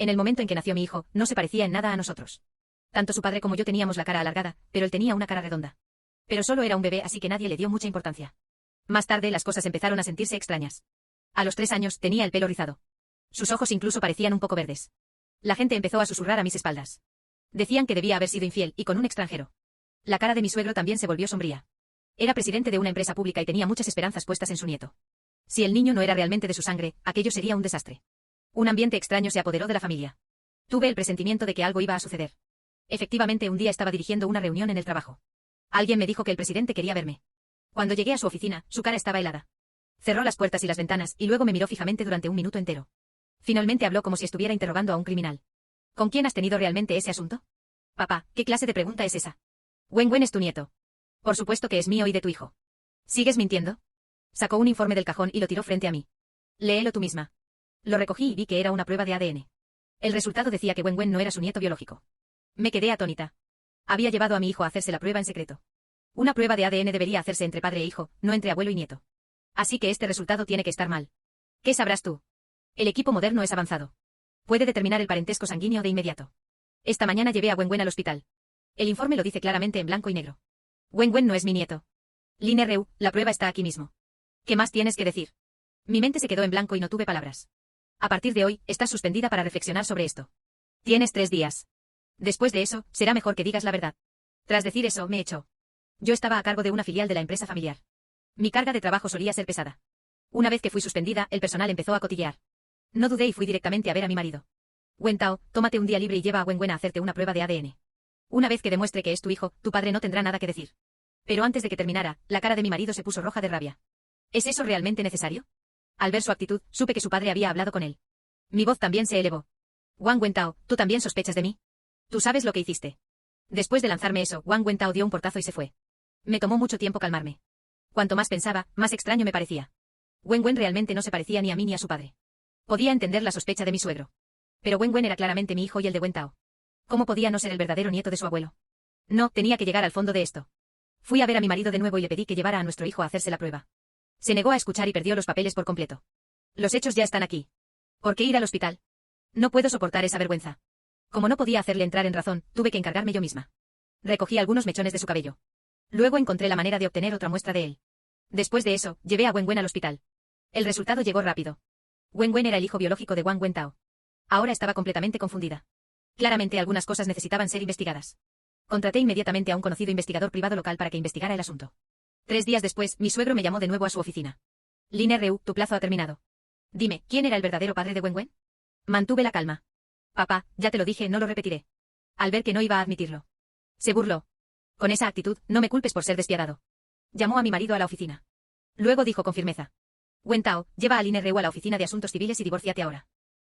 En el momento en que nació mi hijo, no se parecía en nada a nosotros. Tanto su padre como yo teníamos la cara alargada, pero él tenía una cara redonda. Pero solo era un bebé, así que nadie le dio mucha importancia. Más tarde las cosas empezaron a sentirse extrañas. A los 3 años tenía el pelo rizado. Sus ojos incluso parecían un poco verdes. La gente empezó a susurrar a mis espaldas. Decían que debía haber sido infiel y con un extranjero. La cara de mi suegro también se volvió sombría. Era presidente de una empresa pública y tenía muchas esperanzas puestas en su nieto. Si el niño no era realmente de su sangre, aquello sería un desastre. Un ambiente extraño se apoderó de la familia. Tuve el presentimiento de que algo iba a suceder. Efectivamente, un día estaba dirigiendo una reunión en el trabajo. Alguien me dijo que el presidente quería verme. Cuando llegué a su oficina, su cara estaba helada. Cerró las puertas y las ventanas y luego me miró fijamente durante un minuto entero. Finalmente habló como si estuviera interrogando a un criminal. ¿Con quién has tenido realmente ese asunto? Papá, ¿qué clase de pregunta es esa? Wen es tu nieto. Por supuesto que es mío y de tu hijo. ¿Sigues mintiendo? Sacó un informe del cajón y lo tiró frente a mí. Léelo tú misma. Lo recogí y vi que era una prueba de ADN. El resultado decía que Wen no era su nieto biológico. Me quedé atónita. Había llevado a mi hijo a hacerse la prueba en secreto. Una prueba de ADN debería hacerse entre padre e hijo, no entre abuelo y nieto. Así que este resultado tiene que estar mal. ¿Qué sabrás tú? El equipo moderno es avanzado. Puede determinar el parentesco sanguíneo de inmediato. Esta mañana llevé a Wen al hospital. El informe lo dice claramente en blanco y negro. Wen no es mi nieto. Line Reu, la prueba está aquí mismo. ¿Qué más tienes que decir? Mi mente se quedó en blanco y no tuve palabras. A partir de hoy, estás suspendida para reflexionar sobre esto. Tienes 3 días. Después de eso, será mejor que digas la verdad. Tras decir eso, me echó. Yo estaba a cargo de una filial de la empresa familiar. Mi carga de trabajo solía ser pesada. Una vez que fui suspendida, el personal empezó a cotillear. No dudé y fui directamente a ver a mi marido. Wen Tao, tómate un día libre y lleva a Wen a hacerte una prueba de ADN. Una vez que demuestre que es tu hijo, tu padre no tendrá nada que decir. Pero antes de que terminara, la cara de mi marido se puso roja de rabia. ¿Es eso realmente necesario? Al ver su actitud, supe que su padre había hablado con él. Mi voz también se elevó. Wen Tao, ¿tú también sospechas de mí? Tú sabes lo que hiciste. Después de lanzarme eso, Wen Tao dio un portazo y se fue. Me tomó mucho tiempo calmarme. Cuanto más pensaba, más extraño me parecía. Wen realmente no se parecía ni a mí ni a su padre. Podía entender la sospecha de mi suegro. Pero Wen era claramente mi hijo y el de Wen Tao. ¿Cómo podía no ser el verdadero nieto de su abuelo? No, tenía que llegar al fondo de esto. Fui a ver a mi marido de nuevo y le pedí que llevara a nuestro hijo a hacerse la prueba. Se negó a escuchar y perdió los papeles por completo. Los hechos ya están aquí. ¿Por qué ir al hospital? No puedo soportar esa vergüenza. Como no podía hacerle entrar en razón, tuve que encargarme yo misma. Recogí algunos mechones de su cabello. Luego encontré la manera de obtener otra muestra de él. Después de eso, llevé a Wen al hospital. El resultado llegó rápido. Wen era el hijo biológico de Wen Tao. Ahora estaba completamente confundida. Claramente algunas cosas necesitaban ser investigadas. Contraté inmediatamente a un conocido investigador privado local para que investigara el asunto. 3 días después, mi suegro me llamó de nuevo a su oficina. Line Reu, tu plazo ha terminado. Dime, ¿quién era el verdadero padre de Wen? Mantuve la calma. Papá, ya te lo dije, no lo repetiré. Al ver que no iba a admitirlo. Se burló. Con esa actitud, no me culpes por ser despiadado. Llamó a mi marido a la oficina. Luego dijo con firmeza. Wen Tao, lleva a Line Reu a la oficina de asuntos civiles y divórciate ahora.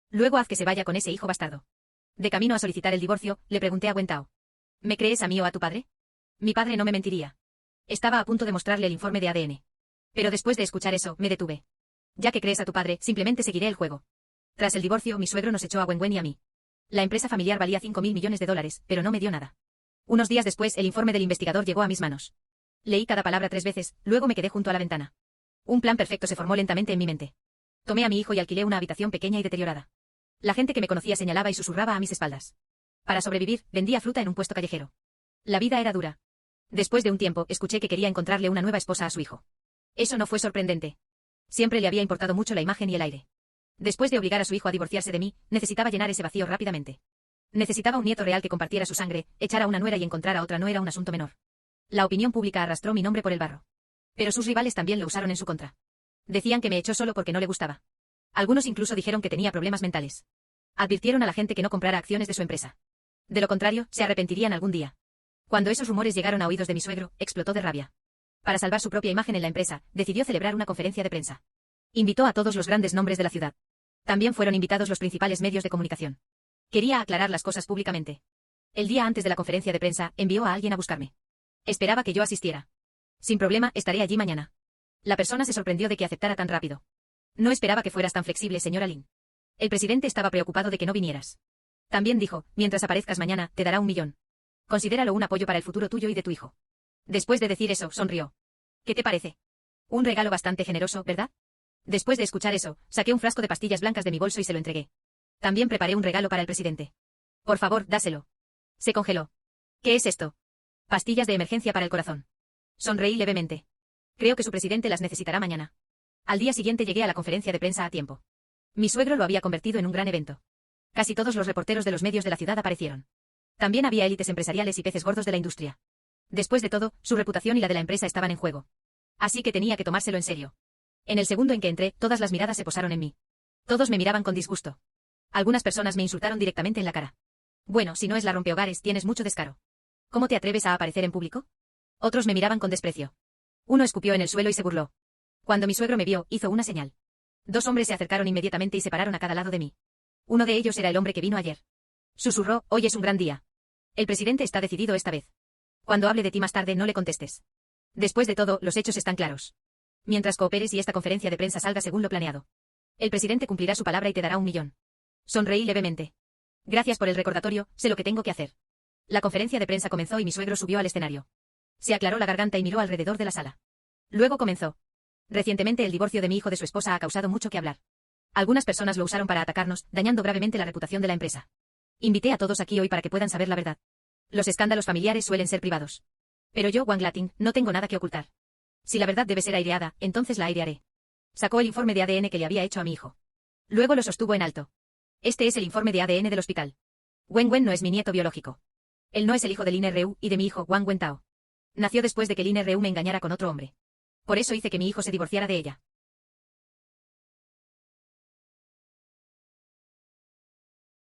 Luego haz que se vaya con ese hijo bastardo. De camino a solicitar el divorcio, le pregunté a Wen Tao. ¿Me crees a mí o a tu padre? Mi padre no me mentiría. Estaba a punto de mostrarle el informe de ADN. Pero después de escuchar eso, me detuve. Ya que crees a tu padre, simplemente seguiré el juego. Tras el divorcio, mi suegro nos echó a Wen y a mí. La empresa familiar valía $5.000 millones, pero no me dio nada. Unos días después, el informe del investigador llegó a mis manos. Leí cada palabra 3 veces, luego me quedé junto a la ventana. Un plan perfecto se formó lentamente en mi mente. Tomé a mi hijo y alquilé una habitación pequeña y deteriorada. La gente que me conocía señalaba y susurraba a mis espaldas. Para sobrevivir, vendía fruta en un puesto callejero. La vida era dura. Después de un tiempo, escuché que quería encontrarle una nueva esposa a su hijo. Eso no fue sorprendente. Siempre le había importado mucho la imagen y el aire. Después de obligar a su hijo a divorciarse de mí, necesitaba llenar ese vacío rápidamente. Necesitaba un nieto real que compartiera su sangre, echar a una nuera y encontrar a otra no era un asunto menor. La opinión pública arrastró mi nombre por el barro. Pero sus rivales también lo usaron en su contra. Decían que me echó solo porque no le gustaba. Algunos incluso dijeron que tenía problemas mentales. Advirtieron a la gente que no comprara acciones de su empresa. De lo contrario, se arrepentirían algún día. Cuando esos rumores llegaron a oídos de mi suegro, explotó de rabia. Para salvar su propia imagen en la empresa, decidió celebrar una conferencia de prensa. Invitó a todos los grandes nombres de la ciudad. También fueron invitados los principales medios de comunicación. Quería aclarar las cosas públicamente. El día antes de la conferencia de prensa, envió a alguien a buscarme. Esperaba que yo asistiera. Sin problema, estaré allí mañana. La persona se sorprendió de que aceptara tan rápido. No esperaba que fueras tan flexible, señora Lin. El presidente estaba preocupado de que no vinieras. También dijo, mientras aparezcas mañana, te dará $1 millón. Considéralo un apoyo para el futuro tuyo y de tu hijo. Después de decir eso, sonrió. ¿Qué te parece? Un regalo bastante generoso, ¿verdad? Después de escuchar eso, saqué un frasco de pastillas blancas de mi bolso y se lo entregué. También preparé un regalo para el presidente. Por favor, dáselo. Se congeló. ¿Qué es esto? Pastillas de emergencia para el corazón. Sonreí levemente. Creo que su presidente las necesitará mañana. Al día siguiente llegué a la conferencia de prensa a tiempo. Mi suegro lo había convertido en un gran evento. Casi todos los reporteros de los medios de la ciudad aparecieron. También había élites empresariales y peces gordos de la industria. Después de todo, su reputación y la de la empresa estaban en juego. Así que tenía que tomárselo en serio. En el segundo en que entré, todas las miradas se posaron en mí. Todos me miraban con disgusto. Algunas personas me insultaron directamente en la cara. Bueno, si no es la rompehogares, tienes mucho descaro. ¿Cómo te atreves a aparecer en público? Otros me miraban con desprecio. Uno escupió en el suelo y se burló. Cuando mi suegro me vio, hizo una señal. Dos hombres se acercaron inmediatamente y se pararon a cada lado de mí. Uno de ellos era el hombre que vino ayer. Susurró, hoy es un gran día. El presidente está decidido esta vez. Cuando hable de ti más tarde no le contestes. Después de todo, los hechos están claros. Mientras cooperes y esta conferencia de prensa salga según lo planeado. El presidente cumplirá su palabra y te dará 1.000.000. Sonreí levemente. Gracias por el recordatorio, sé lo que tengo que hacer. La conferencia de prensa comenzó y mi suegro subió al escenario. Se aclaró la garganta y miró alrededor de la sala. Luego comenzó. Recientemente el divorcio de mi hijo de su esposa ha causado mucho que hablar. Algunas personas lo usaron para atacarnos, dañando gravemente la reputación de la empresa. Invité a todos aquí hoy para que puedan saber la verdad. Los escándalos familiares suelen ser privados. Pero yo, Wang Latin, no tengo nada que ocultar. Si la verdad debe ser aireada, entonces la airearé. Sacó el informe de ADN que le había hecho a mi hijo. Luego lo sostuvo en alto. Este es el informe de ADN del hospital. Wen Wen no es mi nieto biológico. Él no es el hijo de Lin Reu y de mi hijo, Wang Wentao. Nació después de que Lin Reu me engañara con otro hombre. Por eso hice que mi hijo se divorciara de ella.